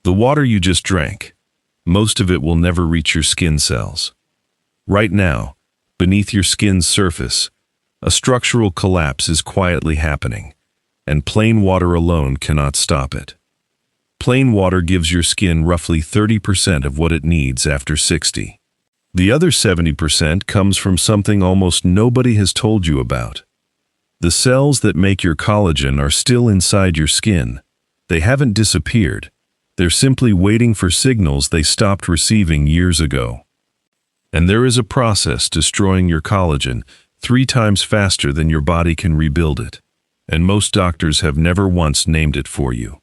The water you just drank, most of it will never reach your skin cells. Right now, beneath your skin's surface, a structural collapse is quietly happening, and plain water alone cannot stop it. Plain water gives your skin roughly 30% of what it needs after 60. The other 70% comes from something almost nobody has told you about. The cells that make your collagen are still inside your skin. They haven't disappeared. They're simply waiting for signals they stopped receiving years ago. And there is a process destroying your collagen 3 times faster than your body can rebuild it. And most doctors have never once named it for you.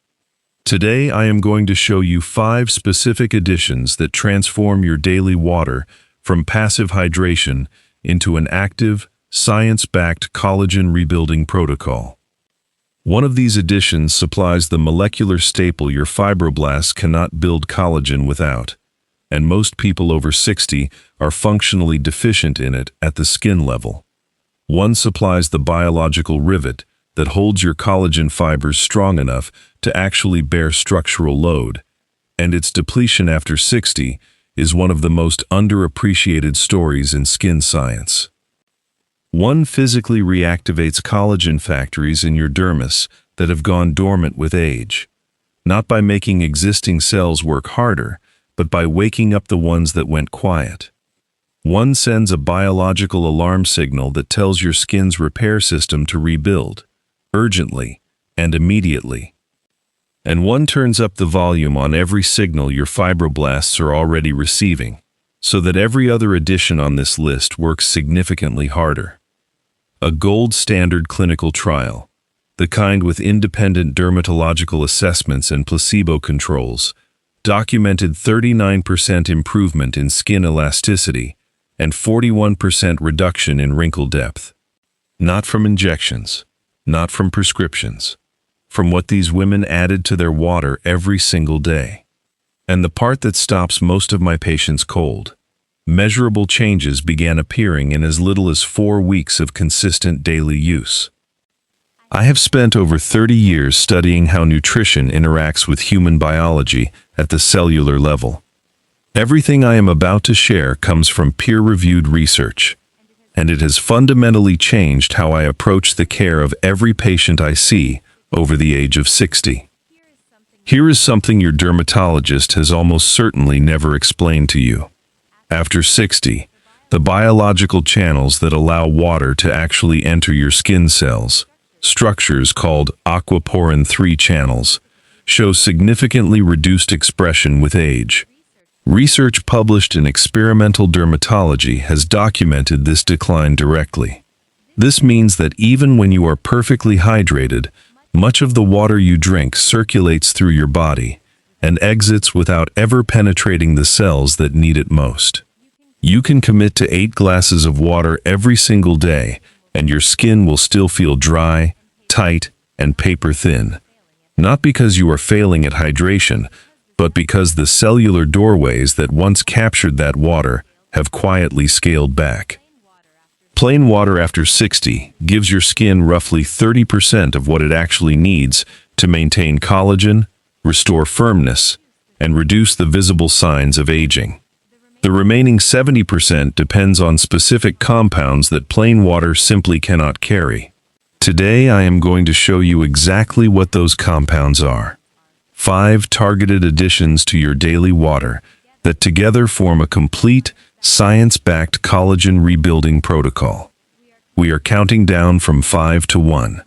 Today I am going to show you 5 specific additions that transform your daily water from passive hydration into an active, science-backed collagen rebuilding protocol. One of these additions supplies the molecular staple your fibroblasts cannot build collagen without, and most people over 60 are functionally deficient in it at the skin level. One supplies the biological rivet that holds your collagen fibers strong enough to actually bear structural load, and its depletion after 60 is one of the most underappreciated stories in skin science. One physically reactivates collagen factories in your dermis that have gone dormant with age, not by making existing cells work harder, but by waking up the ones that went quiet. One sends a biological alarm signal that tells your skin's repair system to rebuild, urgently and immediately. And one turns up the volume on every signal your fibroblasts are already receiving, so that every other addition on this list works significantly harder. A gold standard clinical trial, the kind with independent dermatological assessments and placebo controls, documented 39% improvement in skin elasticity and 41% reduction in wrinkle depth. Not from injections, not from prescriptions, from what these women added to their water every single day. And the part that stops most of my patients cold: measurable changes began appearing in as little as 4 weeks of consistent daily use. I have spent over 30 years studying how nutrition interacts with human biology at the cellular level. Everything I am about to share comes from peer-reviewed research, and it has fundamentally changed how I approach the care of every patient I see over the age of 60. Here is something your dermatologist has almost certainly never explained to you. After 60, the biological channels that allow water to actually enter your skin cells, structures called aquaporin 3 channels, show significantly reduced expression with age. Research published in Experimental Dermatology has documented this decline directly. This means that even when you are perfectly hydrated, much of the water you drink circulates through your body and exits without ever penetrating the cells that need it most. You can commit to 8 glasses of water every single day, and your skin will still feel dry, tight, and paper thin. Not because you are failing at hydration, but because the cellular doorways that once captured that water have quietly scaled back. Plain water after 60 gives your skin roughly 30% of what it actually needs to maintain collagen, restore firmness, and reduce the visible signs of aging. The remaining 70% depends on specific compounds that plain water simply cannot carry. Today I am going to show you exactly what those compounds are. 5 targeted additions to your daily water that together form a complete, science-backed collagen rebuilding protocol. We are counting down from 5 to 1,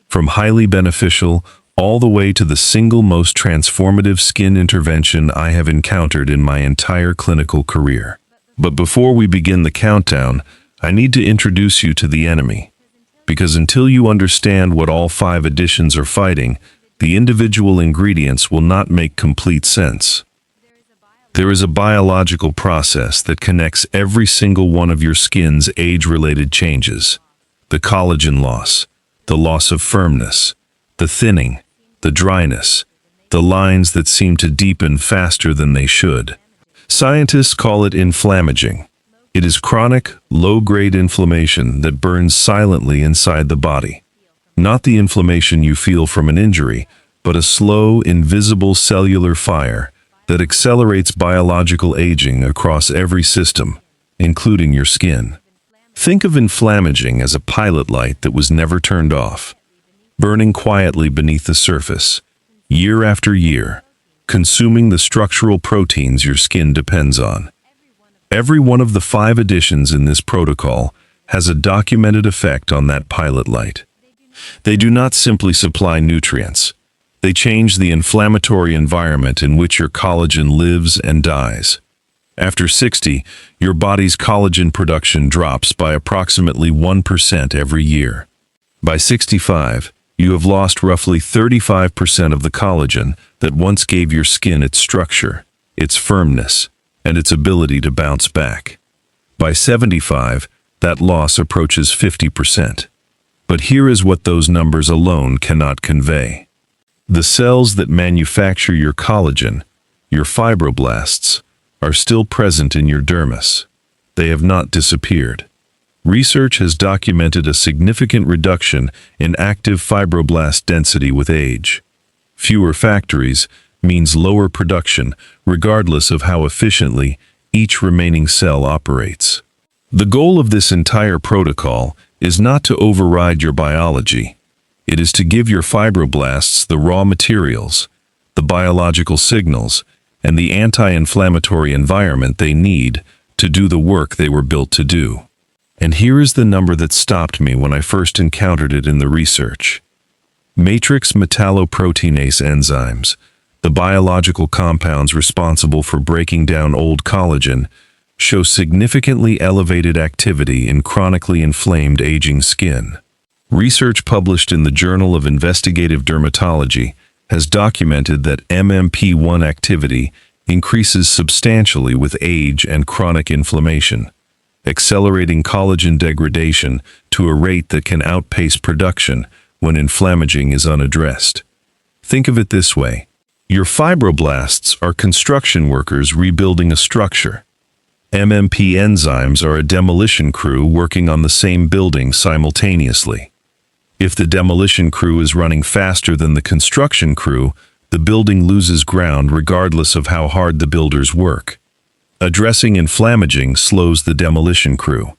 from highly beneficial all the way to the single most transformative skin intervention I have encountered in my entire clinical career. But before we begin the countdown, I need to introduce you to the enemy. Because until you understand what all 5 additions are fighting, the individual ingredients will not make complete sense. There is a biological process that connects every single one of your skin's age-related changes: the collagen loss, the loss of firmness, the thinning, the dryness, the lines that seem to deepen faster than they should. Scientists call it inflammaging. It is chronic, low-grade inflammation that burns silently inside the body. Not the inflammation you feel from an injury, but a slow, invisible cellular fire that accelerates biological aging across every system, including your skin. Think of inflammaging as a pilot light that was never turned off, burning quietly beneath the surface, year after year, consuming the structural proteins your skin depends on. Every one of the 5 additions in this protocol has a documented effect on that pilot light. They do not simply supply nutrients. They change the inflammatory environment in which your collagen lives and dies. After 60, your body's collagen production drops by approximately 1% every year. By 65, you have lost roughly 35% of the collagen that once gave your skin its structure, its firmness, and its ability to bounce back. By 75, that loss approaches 50%. But here is what those numbers alone cannot convey. The cells that manufacture your collagen, your fibroblasts, are still present in your dermis. They have not disappeared. Research has documented a significant reduction in active fibroblast density with age. Fewer factories means lower production, regardless of how efficiently each remaining cell operates. The goal of this entire protocol is not to override your biology. It is to give your fibroblasts the raw materials, the biological signals, and the anti-inflammatory environment they need to do the work they were built to do. And here is the number that stopped me when I first encountered it in the research. Matrix metalloproteinase enzymes, the biological compounds responsible for breaking down old collagen, show significantly elevated activity in chronically inflamed aging skin. Research published in the Journal of Investigative Dermatology has documented that MMP1 activity increases substantially with age and chronic inflammation, accelerating collagen degradation to a rate that can outpace production when inflammaging is unaddressed. Think of it this way. Your fibroblasts are construction workers rebuilding a structure. MMP enzymes are a demolition crew working on the same building simultaneously. If the demolition crew is running faster than the construction crew, the building loses ground regardless of how hard the builders work. Addressing inflammaging slows the demolition crew.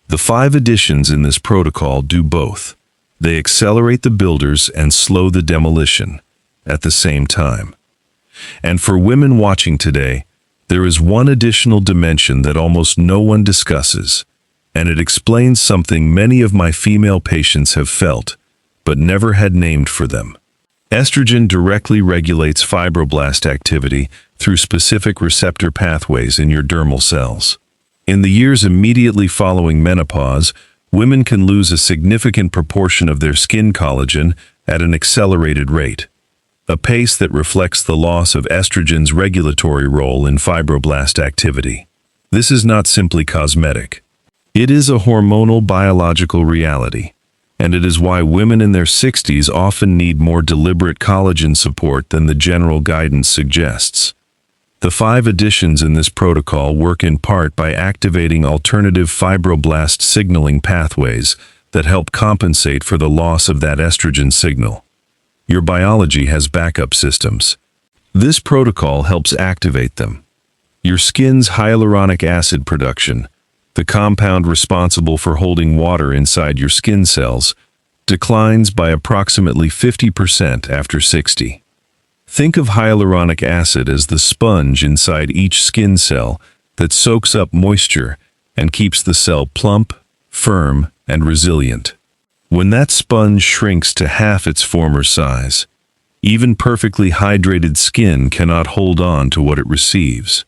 The 5 additions in this protocol do both. They accelerate the builders and slow the demolition at the same time. And for women watching today, there is one additional dimension that almost no one discusses, and it explains something many of my female patients have felt, but never had named for them. Estrogen directly regulates fibroblast activity through specific receptor pathways in your dermal cells. In the years immediately following menopause, women can lose a significant proportion of their skin collagen at an accelerated rate, a pace that reflects the loss of estrogen's regulatory role in fibroblast activity. This is not simply cosmetic. It is a hormonal biological reality, and it is why women in their 60s often need more deliberate collagen support than the general guidance suggests. The 5 additions in this protocol work in part by activating alternative fibroblast signaling pathways that help compensate for the loss of that estrogen signal. Your biology has backup systems. This protocol helps activate them. Your skin's hyaluronic acid production, the compound responsible for holding water inside your skin cells, declines by approximately 50% after 60. Think of hyaluronic acid as the sponge inside each skin cell that soaks up moisture and keeps the cell plump, firm, and resilient. When that sponge shrinks to half its former size, even perfectly hydrated skin cannot hold on to what it receives.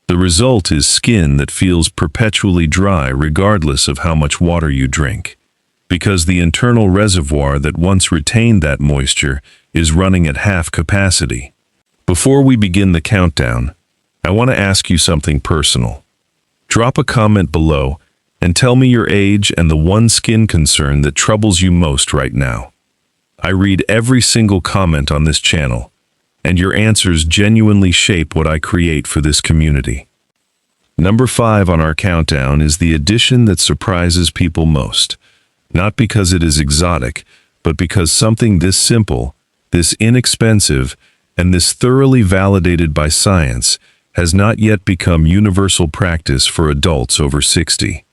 The result is skin that feels perpetually dry regardless of how much water you drink, because the internal reservoir that once retained that moisture is running at half capacity. Before we begin the countdown, I want to ask you something personal. Drop a comment below and tell me your age and the one skin concern that troubles you most right now. I read every single comment on this channel, and your answers genuinely shape what I create for this community. Number 5 on our countdown is the addition that surprises people most, not because it is exotic, but because something this simple this inexpensive, and this thoroughly validated by science, has not yet become universal practice for adults over 60.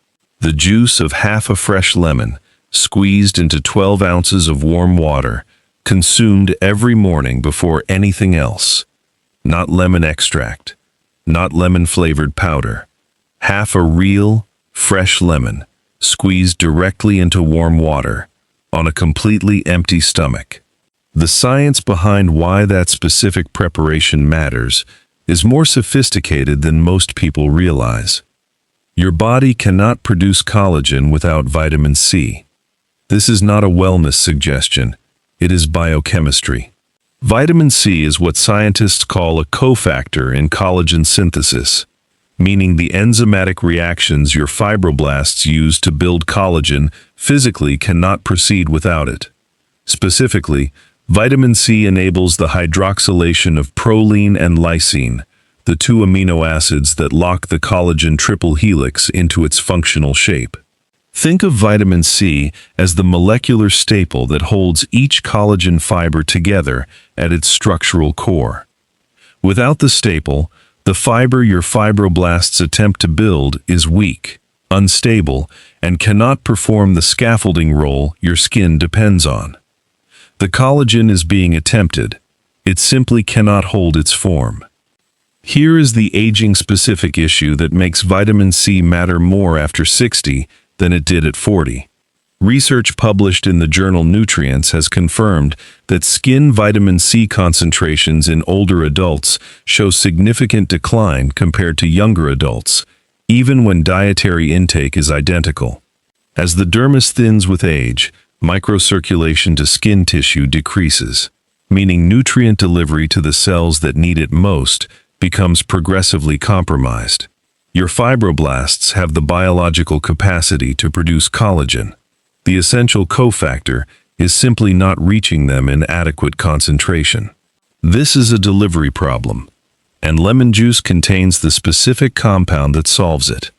The juice of half a fresh lemon, squeezed into 12 ounces of warm water, consumed every morning before anything else. Not lemon extract, not lemon-flavored powder. Half a real, fresh lemon, squeezed directly into warm water, on a completely empty stomach. The science behind why that specific preparation matters is more sophisticated than most people realize. Your body cannot produce collagen without vitamin C. This is not a wellness suggestion, it is biochemistry. Vitamin C is what scientists call a cofactor in collagen synthesis, meaning the enzymatic reactions your fibroblasts use to build collagen physically cannot proceed without it. Specifically, vitamin C enables the hydroxylation of proline and lysine, the two amino acids that lock the collagen triple helix into its functional shape. Think of vitamin C as the molecular staple that holds each collagen fiber together at its structural core. Without the staple, the fiber your fibroblasts attempt to build is weak, unstable, and cannot perform the scaffolding role your skin depends on. The collagen is being attempted. It simply cannot hold its form. Here is the aging-specific issue that makes vitamin C matter more after 60 than it did at 40. Research published in the journal Nutrients has confirmed that skin vitamin C concentrations in older adults show significant decline compared to younger adults, even when dietary intake is identical. As the dermis thins with age, microcirculation to skin tissue decreases, meaning nutrient delivery to the cells that need it most becomes progressively compromised. Your fibroblasts have the biological capacity to produce collagen. The essential cofactor is simply not reaching them in adequate concentration. This is a delivery problem, and lemon juice contains the specific compound that solves it.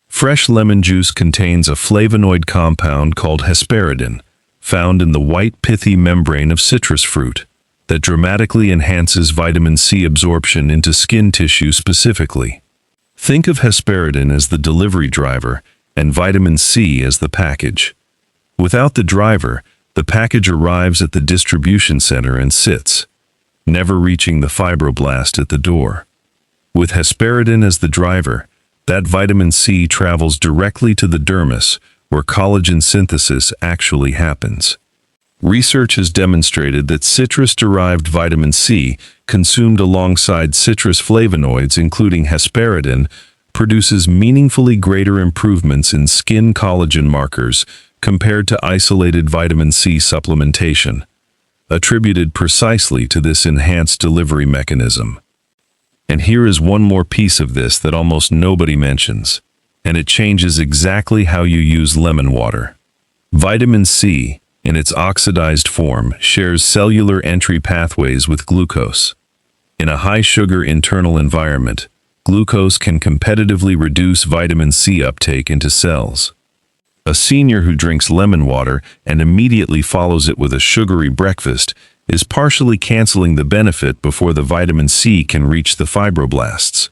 Fresh lemon juice contains a flavonoid compound called hesperidin, found in the white pithy membrane of citrus fruit, that dramatically enhances vitamin C absorption into skin tissue specifically. Think of hesperidin as the delivery driver and vitamin C as the package. Without the driver, the package arrives at the distribution center and sits, never reaching the fibroblast at the door. With hesperidin as the driver, that vitamin C travels directly to the dermis, where collagen synthesis actually happens. Research has demonstrated that citrus-derived vitamin C, consumed alongside citrus flavonoids including hesperidin, produces meaningfully greater improvements in skin collagen markers compared to isolated vitamin C supplementation, attributed precisely to this enhanced delivery mechanism. And here is one more piece of this that almost nobody mentions, and it changes exactly how you use lemon water. Vitamin C, in its oxidized form, shares cellular entry pathways with glucose. In a high-sugar internal environment, glucose can competitively reduce vitamin C uptake into cells. A senior who drinks lemon water and immediately follows it with a sugary breakfast is partially canceling the benefit before the vitamin C can reach the fibroblasts.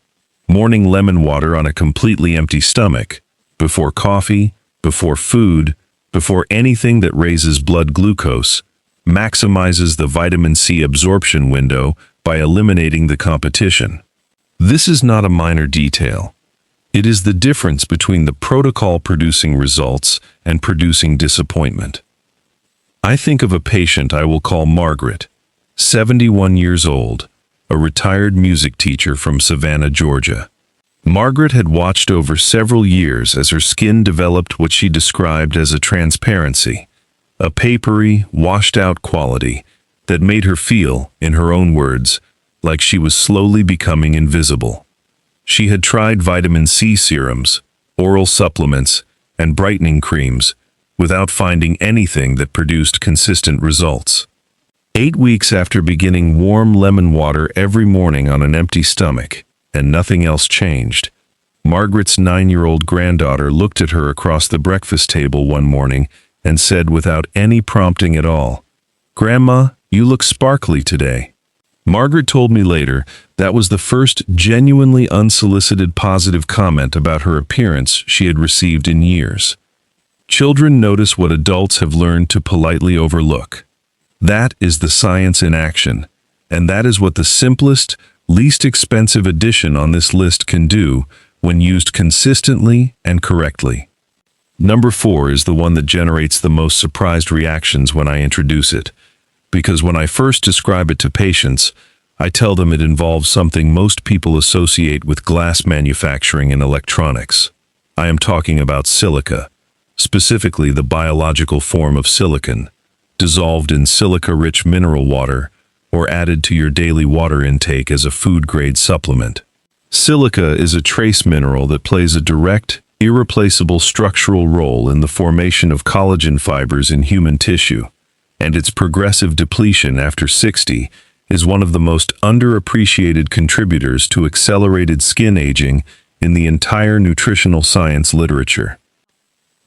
Morning lemon water on a completely empty stomach, before coffee, before food, before anything that raises blood glucose, maximizes the vitamin C absorption window by eliminating the competition. This is not a minor detail. It is the difference between the protocol producing results and producing disappointment. I think of a patient I will call Margaret, 71 years old, a retired music teacher from Savannah, Georgia. Margaret had watched over several years as her skin developed what she described as a transparency, a papery, washed-out quality that made her feel, in her own words, like she was slowly becoming invisible. She had tried vitamin C serums, oral supplements, and brightening creams without finding anything that produced consistent results. 8 weeks after beginning warm lemon water every morning on an empty stomach, and nothing else changed, Margaret's 9-year-old granddaughter looked at her across the breakfast table one morning and said without any prompting at all, "Grandma, "You look sparkly today." Margaret told me later that was the first genuinely unsolicited positive comment about her appearance she had received in years. Children notice what adults have learned to politely overlook. That is the science in action, and that is what the simplest, least expensive addition on this list can do when used consistently and correctly. Number 4 is the one that generates the most surprised reactions when I introduce it, because when I first describe it to patients, I tell them it involves something most people associate with glass manufacturing and electronics. I am talking about silica, specifically the biological form of silicon, dissolved in silica-rich mineral water or added to your daily water intake as a food-grade supplement. Silica is a trace mineral that plays a direct, irreplaceable structural role in the formation of collagen fibers in human tissue, and its progressive depletion after 60 is one of the most underappreciated contributors to accelerated skin aging in the entire nutritional science literature.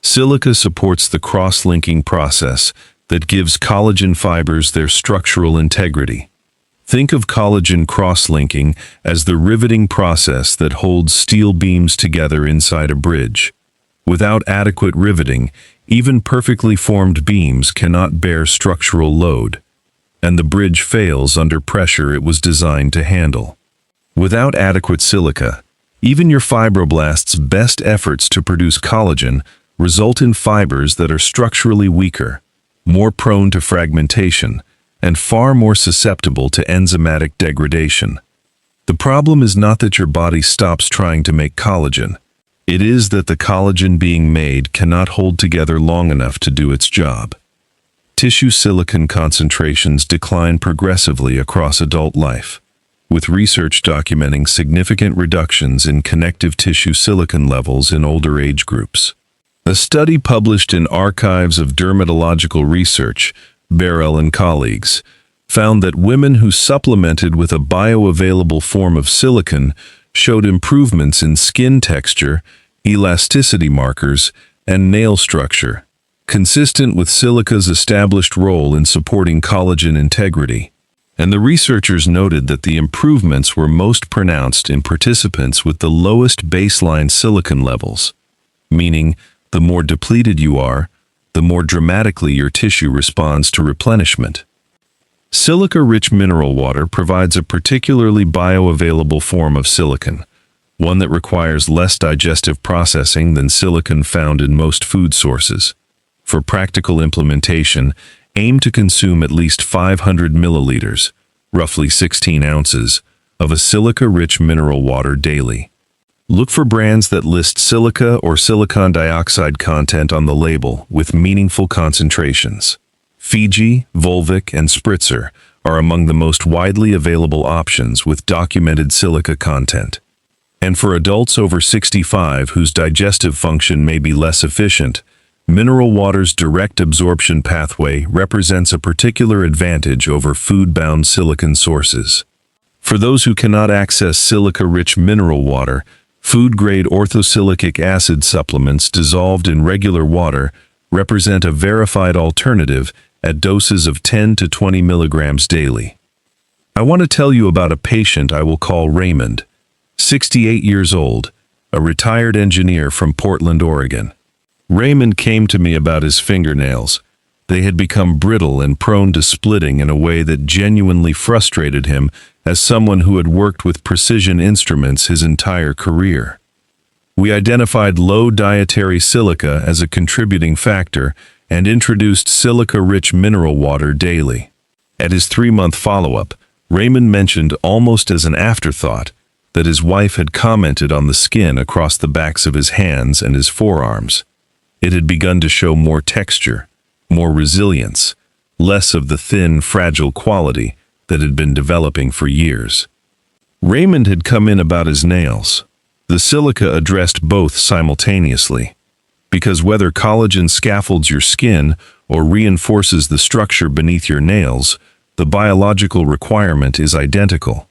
Silica supports the cross-linking process that gives collagen fibers their structural integrity. Think of collagen cross-linking as the riveting process that holds steel beams together inside a bridge. Without adequate riveting, even perfectly formed beams cannot bear structural load, and the bridge fails under pressure it was designed to handle. Without adequate silica, even your fibroblasts' best efforts to produce collagen result in fibers that are structurally weaker, more prone to fragmentation, and far more susceptible to enzymatic degradation. The problem is not that your body stops trying to make collagen. It is that the collagen being made cannot hold together long enough to do its job. Tissue silicon concentrations decline progressively across adult life, with research documenting significant reductions in connective tissue silicon levels in older age groups. A study published in Archives of Dermatological Research, Beryl and colleagues, found that women who supplemented with a bioavailable form of silicon showed improvements in skin texture, elasticity markers, and nail structure, consistent with silica's established role in supporting collagen integrity. And the researchers noted that the improvements were most pronounced in participants with the lowest baseline silicon levels, meaning the more depleted you are, the more dramatically your tissue responds to replenishment. Silica-rich mineral water provides a particularly bioavailable form of silicon, one that requires less digestive processing than silicon found in most food sources. For practical implementation, aim to consume at least 500 milliliters, roughly 16 ounces, of a silica-rich mineral water daily. Look for brands that list silica or silicon dioxide content on the label with meaningful concentrations. Fiji, Volvic, and Spritzer are among the most widely available options with documented silica content. And for adults over 65 whose digestive function may be less efficient, mineral water's direct absorption pathway represents a particular advantage over food-bound silicon sources. For those who cannot access silica-rich mineral water, food-grade orthosilicic acid supplements dissolved in regular water represent a verified alternative at doses of 10 to 20 milligrams daily. I want to tell you about a patient I will call Raymond, 68 years old, a retired engineer from Portland, Oregon. Raymond came to me about his fingernails. They had become brittle and prone to splitting in a way that genuinely frustrated him as someone who had worked with precision instruments his entire career. We identified low dietary silica as a contributing factor and introduced silica-rich mineral water daily. At his 3-month follow-up, Raymond mentioned almost as an afterthought that his wife had commented on the skin across the backs of his hands and his forearms. It had begun to show more texture, more resilience, less of the thin, fragile quality that had been developing for years. Raymond had come in about his nails. The silica addressed both simultaneously, because whether collagen scaffolds your skin or reinforces the structure beneath your nails, the biological requirement is identical.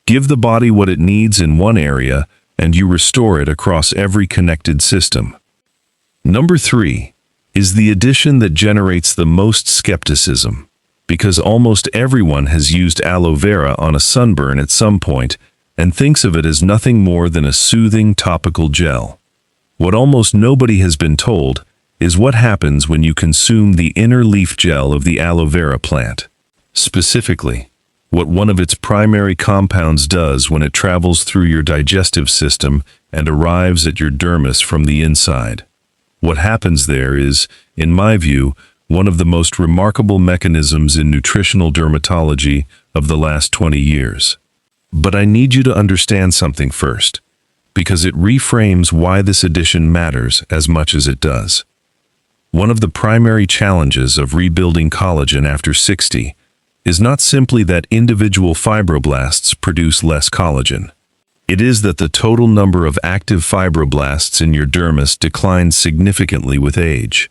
Give the body what it needs in one area, and you restore it across every connected system. Number 3 is the addition that generates the most skepticism: because almost everyone has used aloe vera on a sunburn at some point and thinks of it as nothing more than a soothing topical gel. What almost nobody has been told is what happens when you consume the inner leaf gel of the aloe vera plant. Specifically, what one of its primary compounds does when it travels through your digestive system and arrives at your dermis from the inside. What happens there is, in my view, one of the most remarkable mechanisms in nutritional dermatology of the last 20 years. But I need you to understand something first, because it reframes why this addition matters as much as it does. One of the primary challenges of rebuilding collagen after 60 is not simply that individual fibroblasts produce less collagen. It is that the total number of active fibroblasts in your dermis declines significantly with age.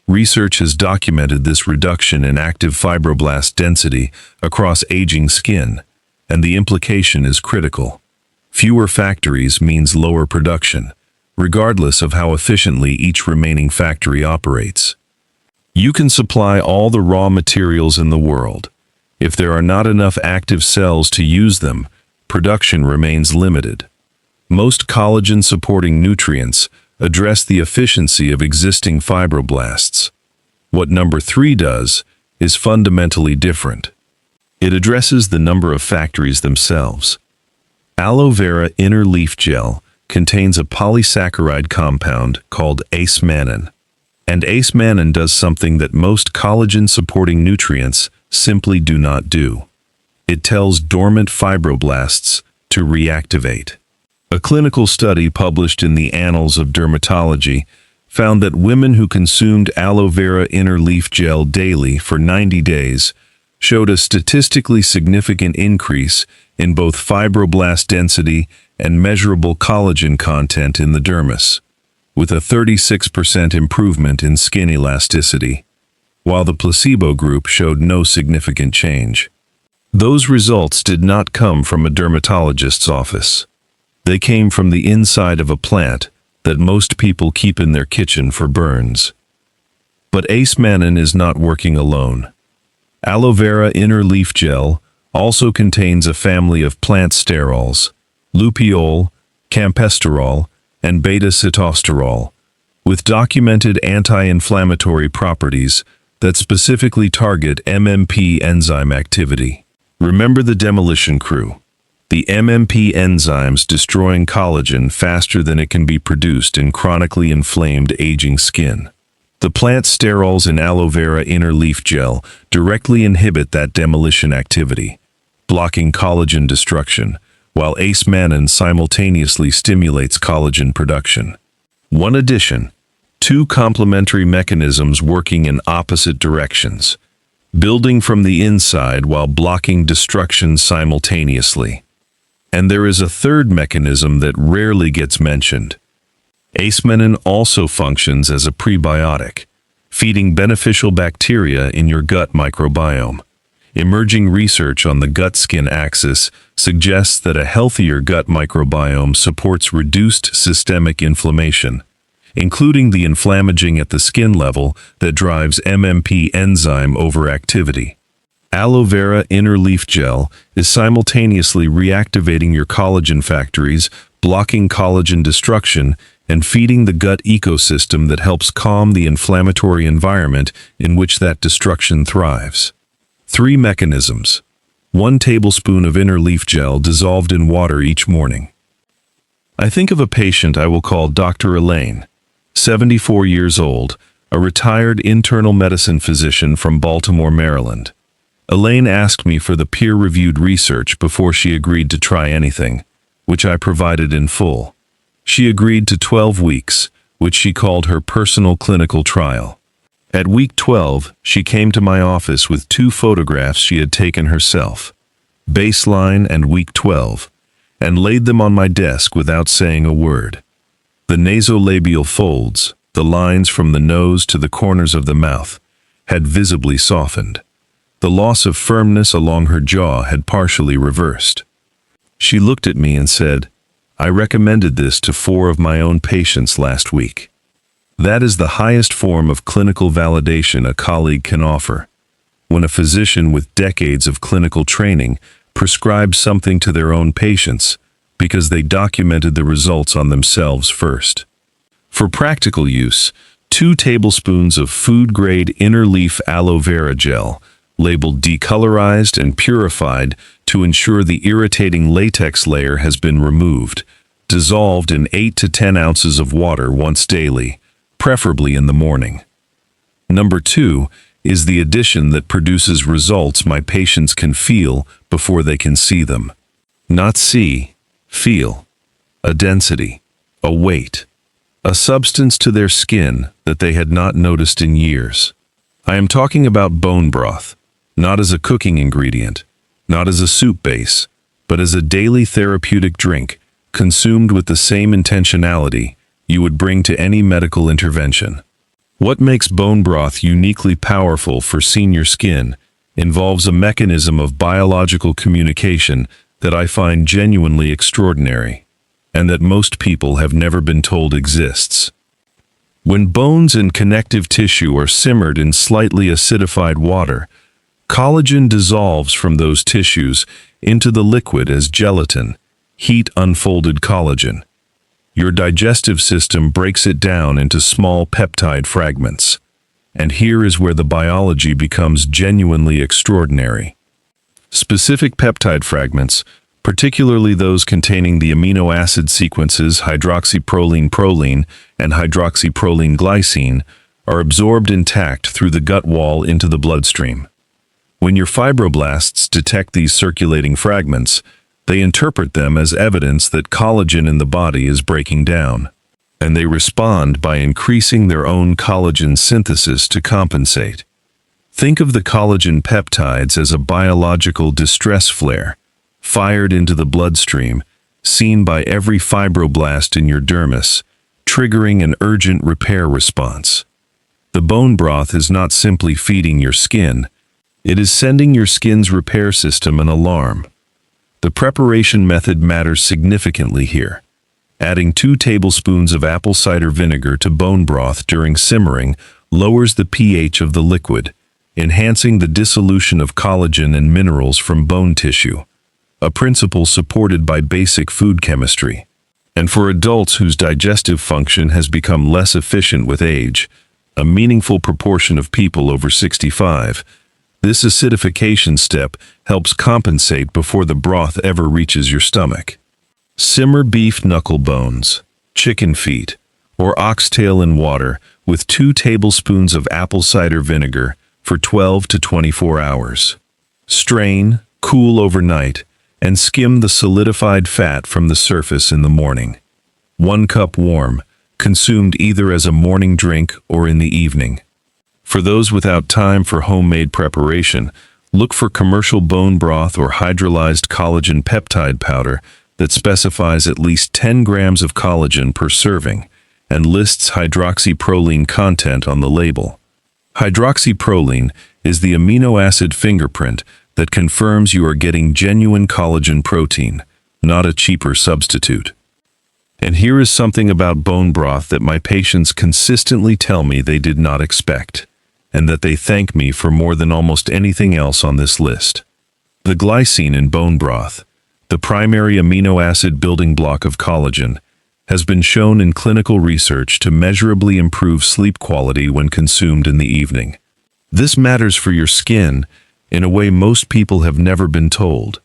Research has documented this reduction in active fibroblast density across aging skin, and the implication is critical. Fewer factories means lower production, regardless of how efficiently each remaining factory operates. You can supply all the raw materials in the world. If there are not enough active cells to use them, production remains limited. Most collagen-supporting nutrients address the efficiency of existing fibroblasts. What number 3 does is fundamentally different. It addresses the number of factories themselves. Aloe vera inner leaf gel contains a polysaccharide compound called ace-mannan. And ace-mannan does something that most collagen-supporting nutrients simply do not do. It tells dormant fibroblasts to reactivate. A clinical study published in the Annals of Dermatology found that women who consumed aloe vera inner leaf gel daily for 90 days showed a statistically significant increase in both fibroblast density and measurable collagen content in the dermis, with a 36% improvement in skin elasticity, while the placebo group showed no significant change. Those results did not come from a dermatologist's office. They came from the inside of a plant that most people keep in their kitchen for burns. But ace-mannan is not working alone. Aloe vera inner leaf gel also contains a family of plant sterols, lupiol, campesterol, and beta-sitosterol, with documented anti-inflammatory properties that specifically target MMP enzyme activity. Remember the demolition crew. The MMP enzymes destroying collagen faster than it can be produced in chronically inflamed aging skin. The plant sterols in aloe vera inner leaf gel directly inhibit that demolition activity, blocking collagen destruction, while ace-mannan simultaneously stimulates collagen production. One addition, 2 complementary mechanisms working in opposite directions, building from the inside while blocking destruction simultaneously. And there is a third mechanism that rarely gets mentioned. Ace-mannan also functions as a prebiotic, feeding beneficial bacteria in your gut microbiome. Emerging research on the gut-skin axis suggests that a healthier gut microbiome supports reduced systemic inflammation, including the inflammaging at the skin level that drives MMP enzyme overactivity. Aloe vera inner leaf gel is simultaneously reactivating your collagen factories, blocking collagen destruction, and feeding the gut ecosystem that helps calm the inflammatory environment in which that destruction thrives. 3 mechanisms. 1 tablespoon of inner leaf gel dissolved in water each morning. I think of a patient I will call Dr. Elaine, 74 years old, a retired internal medicine physician from Baltimore, Maryland. Elaine asked me for the peer-reviewed research before she agreed to try anything, which I provided in full. She agreed to 12 weeks, which she called her personal clinical trial. At week 12, she came to my office with 2 photographs she had taken herself, baseline and week 12, and laid them on my desk without saying a word. The nasolabial folds, the lines from the nose to the corners of the mouth, had visibly softened. The loss of firmness along her jaw had partially reversed. She looked at me and said, "I recommended this to 4 of my own patients last week." That is the highest form of clinical validation a colleague can offer. when a physician with decades of clinical training prescribed something to their own patients because they documented the results on themselves first. For practical use, 2 tablespoons of food-grade inner leaf aloe vera gel, labeled decolorized and purified to ensure the irritating latex layer has been removed, dissolved in 8 to 10 ounces of water once daily, preferably in the morning. Number 2 is the addition that produces results my patients can feel before they can see them. Not see, feel. A density, a weight, a substance to their skin that they had not noticed in years. I am talking about bone broth, not as a cooking ingredient, not as a soup base, but as a daily therapeutic drink consumed with the same intentionality you would bring to any medical intervention. What makes bone broth uniquely powerful for senior skin involves a mechanism of biological communication that I find genuinely extraordinary, and that most people have never been told exists. When bones and connective tissue are simmered in slightly acidified water, collagen dissolves from those tissues into the liquid as gelatin, heat-unfolded collagen. Your digestive system breaks it down into small peptide fragments. And here is where the biology becomes genuinely extraordinary. Specific peptide fragments, particularly those containing the amino acid sequences hydroxyproline-proline and hydroxyproline-glycine, are absorbed intact through the gut wall into the bloodstream. When your fibroblasts detect these circulating fragments, they interpret them as evidence that collagen in the body is breaking down, and they respond by increasing their own collagen synthesis to compensate. Think of the collagen peptides as a biological distress flare, fired into the bloodstream, seen by every fibroblast in your dermis, triggering an urgent repair response. The bone broth is not simply feeding your skin, it is sending your skin's repair system an alarm. The preparation method matters significantly here. Adding 2 tablespoons of apple cider vinegar to bone broth during simmering lowers the pH of the liquid, enhancing the dissolution of collagen and minerals from bone tissue, a principle supported by basic food chemistry. And for adults whose digestive function has become less efficient with age, a meaningful proportion of people over 65, this acidification step helps compensate before the broth ever reaches your stomach. Simmer beef knuckle bones, chicken feet, or oxtail in water with 2 tablespoons of apple cider vinegar for 12 to 24 hours. Strain, cool overnight, and skim the solidified fat from the surface in the morning. 1 cup warm, consumed either as a morning drink or in the evening. For those without time for homemade preparation, look for commercial bone broth or hydrolyzed collagen peptide powder that specifies at least 10 grams of collagen per serving and lists hydroxyproline content on the label. Hydroxyproline is the amino acid fingerprint that confirms you are getting genuine collagen protein, not a cheaper substitute. And here is something about bone broth that my patients consistently tell me they did not expect, and that they thank me for more than almost anything else on this list. The glycine in bone broth, the primary amino acid building block of collagen, has been shown in clinical research to measurably improve sleep quality when consumed in the evening. This matters for your skin in a way most people have never been told.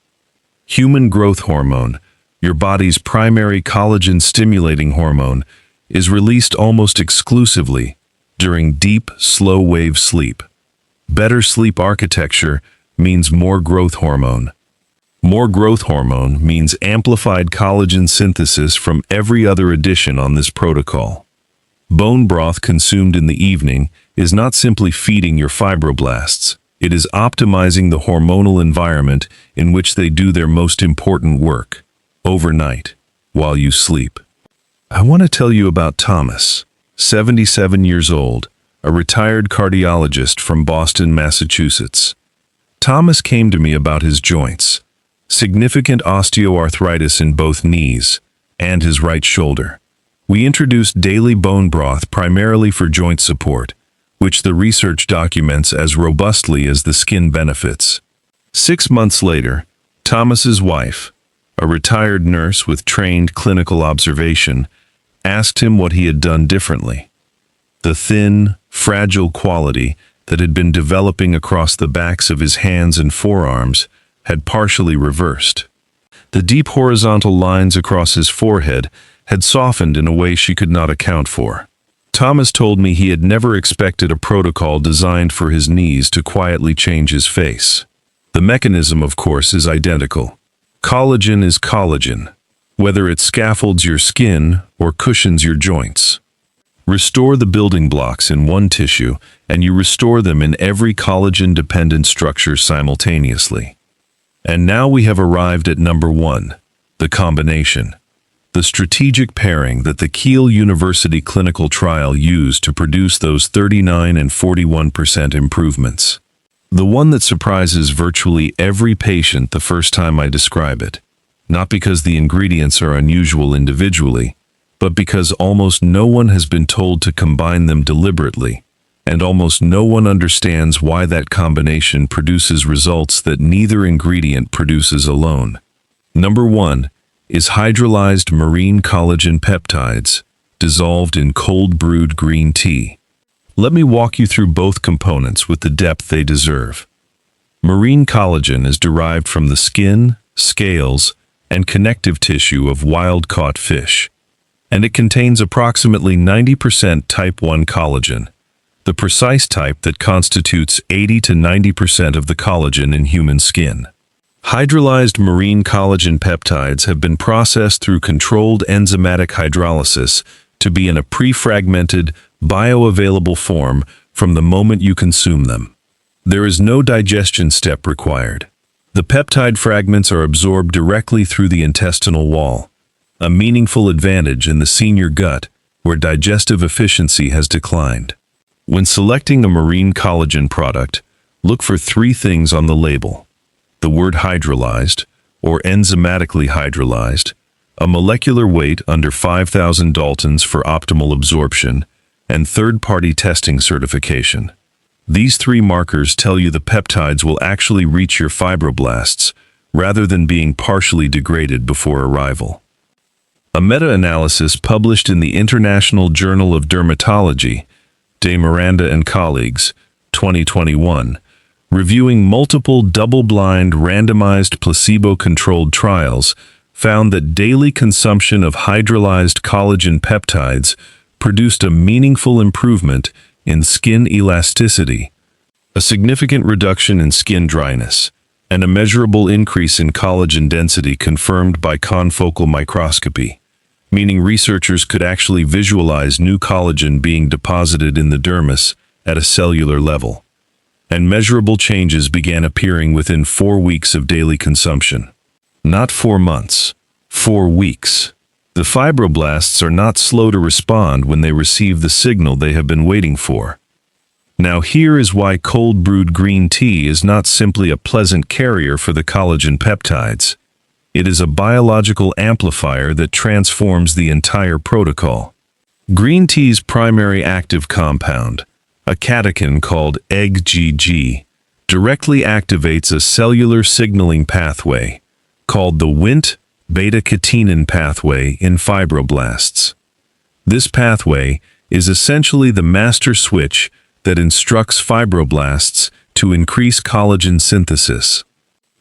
Human growth hormone, your body's primary collagen-stimulating hormone, is released almost exclusively during deep, slow-wave sleep. Better sleep architecture means more growth hormone. More growth hormone means amplified collagen synthesis from every other addition on this protocol. Bone broth consumed in the evening is not simply feeding your fibroblasts. It is optimizing the hormonal environment in which they do their most important work, overnight, while you sleep. I want to tell you about Thomas, 77 years old, a retired cardiologist from Boston, Massachusetts. Thomas came to me about his joints, significant osteoarthritis in both knees, and his right shoulder. We introduced daily bone broth primarily for joint support, which the research documents as robustly as the skin benefits. 6 months later, Thomas's wife, a retired nurse with trained clinical observation, asked him what he had done differently. The thin, fragile quality that had been developing across the backs of his hands and forearms had partially reversed. The deep horizontal lines across his forehead had softened in a way she could not account for. Thomas told me he had never expected a protocol designed for his knees to quietly change his face. The mechanism, of course, is identical. Collagen is collagen, whether it scaffolds your skin or cushions your joints. Restore the building blocks in one tissue, and you restore them in every collagen-dependent structure simultaneously. And now we have arrived at number 1, the combination. The strategic pairing that the Kiel University clinical trial used to produce those 39 and 41% improvements. The one that surprises virtually every patient the first time I describe it, not because the ingredients are unusual individually, but because almost no one has been told to combine them deliberately, and almost no one understands why that combination produces results that neither ingredient produces alone. Number 1 is hydrolyzed marine collagen peptides, dissolved in cold brewed green tea. Let me walk you through both components with the depth they deserve. Marine collagen is derived from the skin, scales, and connective tissue of wild-caught fish, and it contains approximately 90% type 1 collagen, the precise type that constitutes 80 to 90% of the collagen in human skin. Hydrolyzed marine collagen peptides have been processed through controlled enzymatic hydrolysis to be in a pre-fragmented, bioavailable form from the moment you consume them. There is no digestion step required. The peptide fragments are absorbed directly through the intestinal wall, a meaningful advantage in the senior gut where digestive efficiency has declined. When selecting a marine collagen product, look for 3 things on the label: the word hydrolyzed or enzymatically hydrolyzed, a molecular weight under 5,000 Daltons for optimal absorption, and third-party testing certification. These 3 markers tell you the peptides will actually reach your fibroblasts rather than being partially degraded before arrival. A meta-analysis published in the International Journal of Dermatology, De Miranda and colleagues, 2021, reviewing multiple double-blind randomized placebo-controlled trials, found that daily consumption of hydrolyzed collagen peptides produced a meaningful improvement in skin elasticity, a significant reduction in skin dryness, and a measurable increase in collagen density confirmed by confocal microscopy, meaning researchers could actually visualize new collagen being deposited in the dermis at a cellular level. And measurable changes began appearing within 4 weeks of daily consumption. Not 4 months, 4 weeks. The fibroblasts are not slow to respond when they receive the signal they have been waiting for. Now here is why cold brewed green tea is not simply a pleasant carrier for the collagen peptides. It is a biological amplifier that transforms the entire protocol. Green tea's primary active compound, a catechin called EGCG, directly activates a cellular signaling pathway called the Wnt beta-catenin pathway in fibroblasts. This pathway is essentially the master switch that instructs fibroblasts to increase collagen synthesis.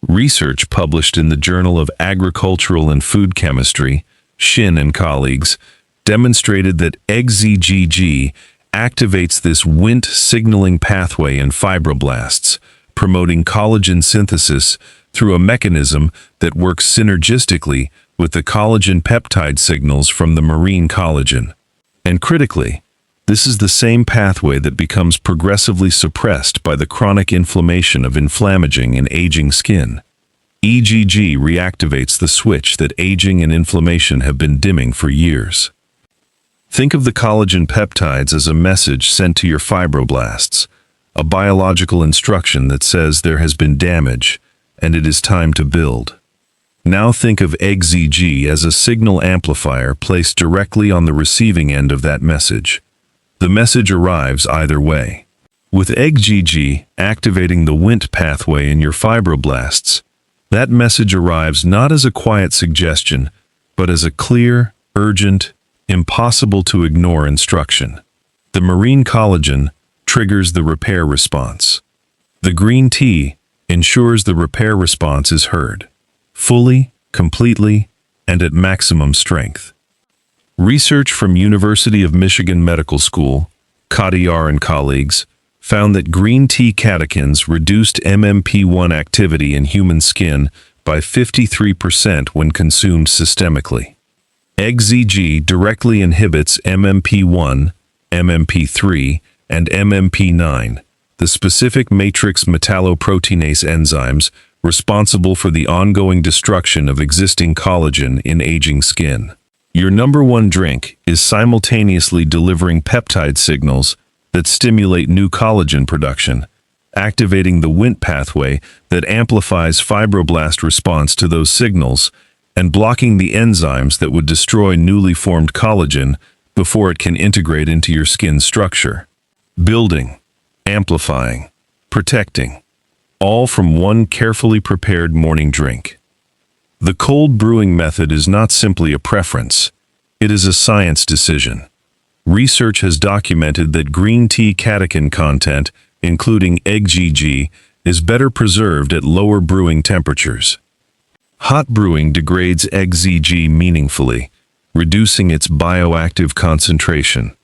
Research published in the Journal of Agricultural and Food Chemistry, Shin and colleagues, demonstrated that EGCG activates this Wnt signaling pathway in fibroblasts, promoting collagen synthesis through a mechanism that works synergistically with the collagen peptide signals from the marine collagen. And critically, this is the same pathway that becomes progressively suppressed by the chronic inflammation of inflammaging and aging skin. EGCG reactivates the switch that aging and inflammation have been dimming for years. Think of the collagen peptides as a message sent to your fibroblasts, a biological instruction that says there has been damage and it is time to build. Now think of EGCG as a signal amplifier placed directly on the receiving end of that message. The message arrives either way. With EGCG activating the Wnt pathway in your fibroblasts, that message arrives not as a quiet suggestion, but as a clear, urgent, impossible to ignore instruction. The marine collagen triggers the repair response. The green tea ensures the repair response is heard, fully, completely, and at maximum strength. Research from University of Michigan Medical School, Kadiar and colleagues, found that green tea catechins reduced MMP1 activity in human skin by 53% when consumed systemically. EGCG directly inhibits MMP1, MMP3, and MMP9, the specific matrix metalloproteinase enzymes responsible for the ongoing destruction of existing collagen in aging skin. Your number one drink is simultaneously delivering peptide signals that stimulate new collagen production, activating the Wnt pathway that amplifies fibroblast response to those signals, and blocking the enzymes that would destroy newly formed collagen before it can integrate into your skin structure. Building, amplifying, protecting, all from one carefully prepared morning drink. The cold brewing method is not simply a preference, it is a science decision. Research has documented that green tea catechin content, including EGCG, is better preserved at lower brewing temperatures. Hot brewing degrades EGCG meaningfully, reducing its bioactive concentration.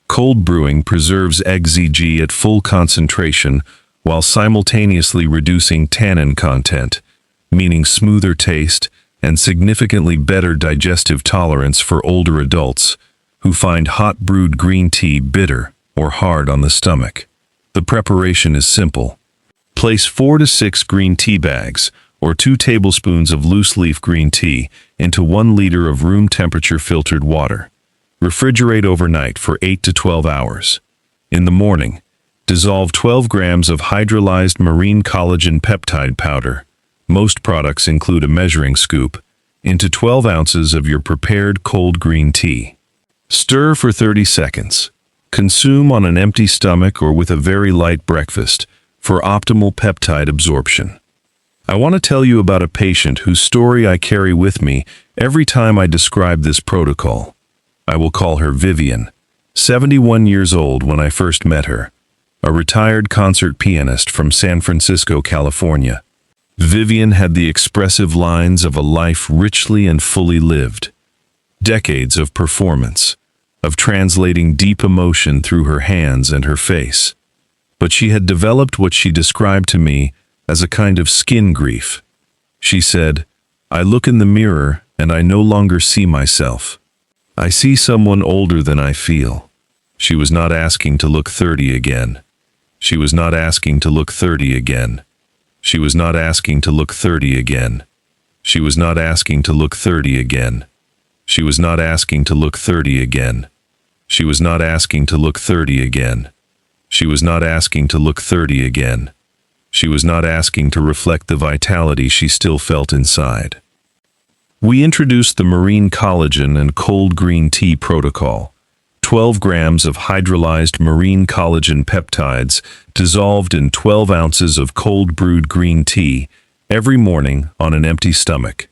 Cold brewing preserves EGCG at full concentration while simultaneously reducing tannin content, meaning smoother taste and significantly better digestive tolerance for older adults who find hot brewed green tea bitter or hard on the stomach. The preparation is simple. Place 4 to 6 green tea bags or 2 tablespoons of loose leaf green tea into 1 liter of room temperature filtered water. Refrigerate overnight for 8 to 12 hours. In the morning, dissolve 12 grams of hydrolyzed marine collagen peptide powder, most products include a measuring scoop, into 12 ounces of your prepared cold green tea. Stir for 30 seconds. Consume on an empty stomach or with a very light breakfast for optimal peptide absorption. I want to tell you about a patient whose story I carry with me every time I describe this protocol. I will call her Vivian, 71 years old when I first met her, a retired concert pianist from San Francisco, California. Vivian had the expressive lines of a life richly and fully lived. Decades of performance, of translating deep emotion through her hands and her face. But she had developed what she described to me as a kind of skin grief. She said, "I look in the mirror and I no longer see myself. I see someone older than I feel." She was not asking to look 30 again. She was not asking to look 30 again. She was not asking to look 30 again. She was not asking to look 30 again. She was not asking to look 30 again. She was not asking to look 30 again. She was not asking to look 30 again. She was not asking to reflect the vitality she still felt inside. We introduced the marine collagen and cold green tea protocol. 12 grams of hydrolyzed marine collagen peptides dissolved in 12 ounces of cold brewed green tea every morning on an empty stomach.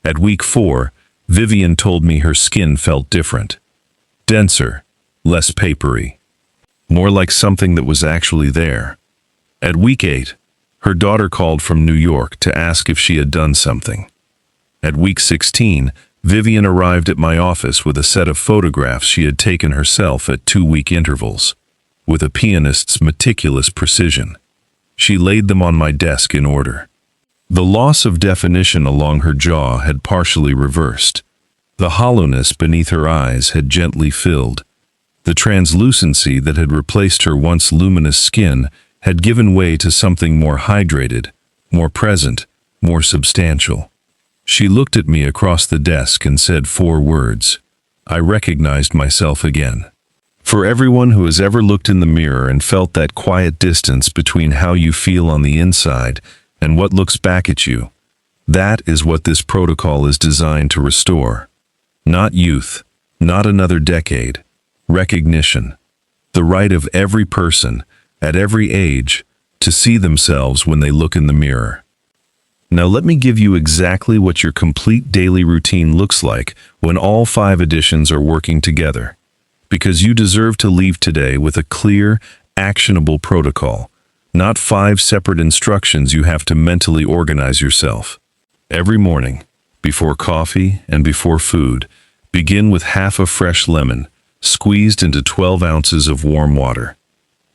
At week 4, Vivian told me her skin felt different. Denser, less papery. More like something that was actually there. At week 8, her daughter called from New York to ask if she had done something. At week 16, Vivian arrived at my office with a set of photographs she had taken herself at 2-week intervals, with a pianist's meticulous precision. She laid them on my desk in order. The loss of definition along her jaw had partially reversed. The hollowness beneath her eyes had gently filled. The translucency that had replaced her once luminous skin had given way to something more hydrated, more present, more substantial. She looked at me across the desk and said 4 words. I recognized myself again. For everyone who has ever looked in the mirror and felt that quiet distance between how you feel on the inside and what looks back at you, that is what this protocol is designed to restore. Not youth, not another decade. Recognition. The right of every person, at every age, to see themselves when they look in the mirror. Now let me give you exactly what your complete daily routine looks like when all 5 additions are working together. Because you deserve to leave today with a clear, actionable protocol, not 5 separate instructions you have to mentally organize yourself. Every morning, before coffee and before food, begin with half a fresh lemon, squeezed into 12 ounces of warm water.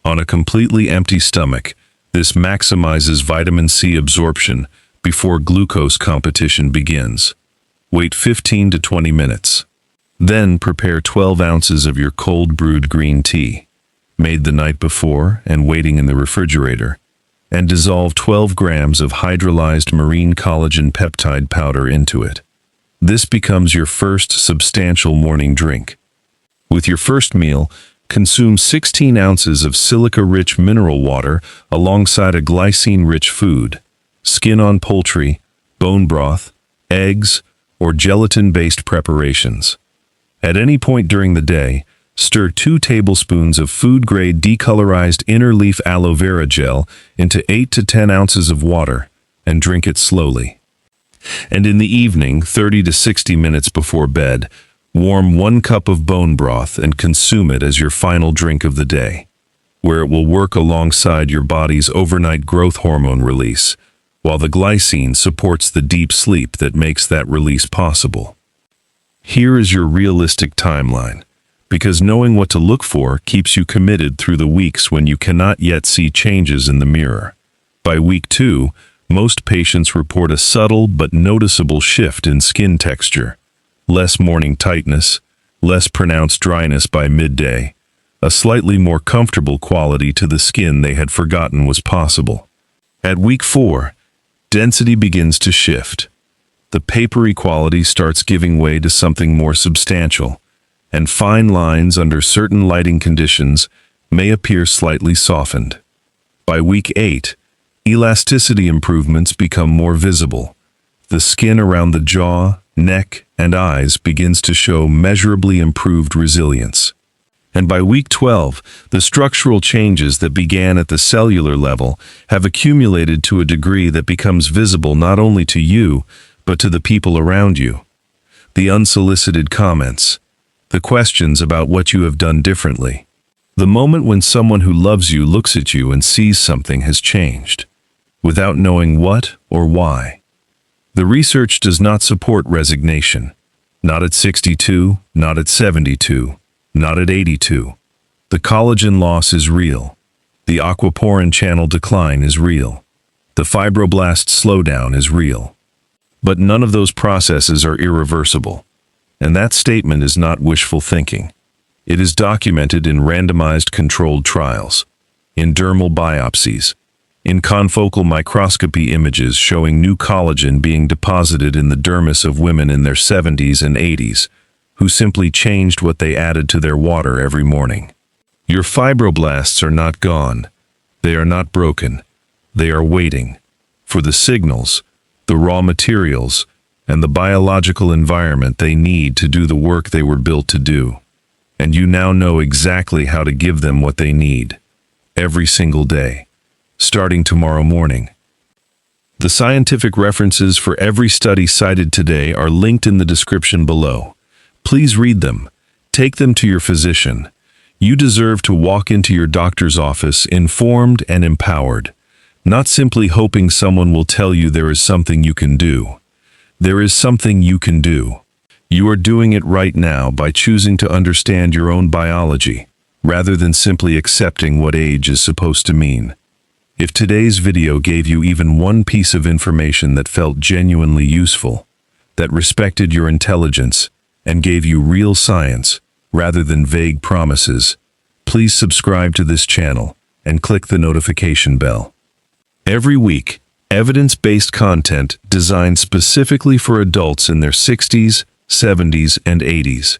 On a completely empty stomach, this maximizes vitamin C absorption before glucose competition begins. Wait 15 to 20 minutes. Then prepare 12 ounces of your cold brewed green tea, made the night before and waiting in the refrigerator, and dissolve 12 grams of hydrolyzed marine collagen peptide powder into it. This becomes your first substantial morning drink. With your first meal, consume 16 ounces of silica-rich mineral water alongside a glycine-rich food, skin-on poultry, bone broth, eggs, or gelatin-based preparations. At any point during the day, stir 2 tablespoons of food-grade decolorized inner leaf aloe vera gel into 8 to 10 ounces of water and drink it slowly. And in the evening, 30 to 60 minutes before bed, warm 1 cup of bone broth and consume it as your final drink of the day, where it will work alongside your body's overnight growth hormone release, while the glycine supports the deep sleep that makes that release possible. Here is your realistic timeline, because knowing what to look for keeps you committed through the weeks when you cannot yet see changes in the mirror. By week 2, most patients report a subtle but noticeable shift in skin texture, less morning tightness, less pronounced dryness by midday, a slightly more comfortable quality to the skin they had forgotten was possible. At week 4, density begins to shift. The papery quality starts giving way to something more substantial, and fine lines under certain lighting conditions may appear slightly softened. By week 8, elasticity improvements become more visible. The skin around the jaw, neck, and eyes begins to show measurably improved resilience. And by week 12, the structural changes that began at the cellular level have accumulated to a degree that becomes visible not only to you, but to the people around you. The unsolicited comments, the questions about what you have done differently. The moment when someone who loves you looks at you and sees something has changed, without knowing what or why. The research does not support resignation. Not at 62, not at 72. Not at 82. The collagen loss is real. The aquaporin channel decline is real. The fibroblast slowdown is real. But none of those processes are irreversible. And that statement is not wishful thinking. It is documented in randomized controlled trials, in dermal biopsies, in confocal microscopy images showing new collagen being deposited in the dermis of women in their 70s and 80s, who simply changed what they added to their water every morning. Your fibroblasts are not gone. They are not broken. They are waiting for the signals, the raw materials, and the biological environment they need to do the work they were built to do. And you now know exactly how to give them what they need, every single day, starting tomorrow morning. The scientific references for every study cited today are linked in the description below. Please read them. Take them to your physician. You deserve to walk into your doctor's office informed and empowered, not simply hoping someone will tell you there is something you can do. There is something you can do. You are doing it right now by choosing to understand your own biology, rather than simply accepting what age is supposed to mean. If today's video gave you even one piece of information that felt genuinely useful, that respected your intelligence, and gave you real science, rather than vague promises, please subscribe to this channel and click the notification bell. Every week, evidence-based content designed specifically for adults in their 60s, 70s, and 80s.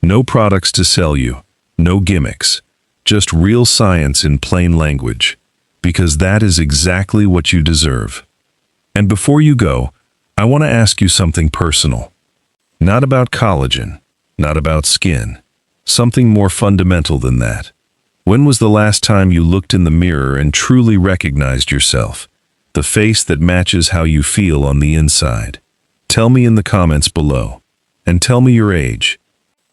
No products to sell you, no gimmicks, just real science in plain language, because that is exactly what you deserve. And before you go, I want to ask you something personal. Not about collagen, not about skin, something more fundamental than that. When was the last time you looked in the mirror and truly recognized yourself? The face that matches how you feel on the inside. Tell me in the comments below. And tell me your age.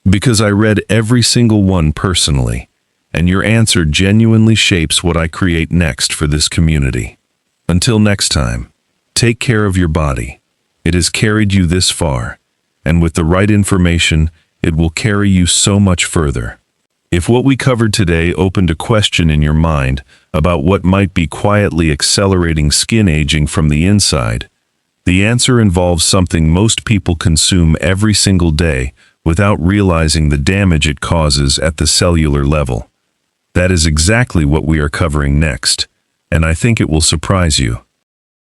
Because I read every single one personally, and your answer genuinely shapes what I create next for this community. Until next time, take care of your body. It has carried you this far, and with the right information, it will carry you so much further. If what we covered today opened a question in your mind about what might be quietly accelerating skin aging from the inside, the answer involves something most people consume every single day without realizing the damage it causes at the cellular level. That is exactly what we are covering next, and I think it will surprise you.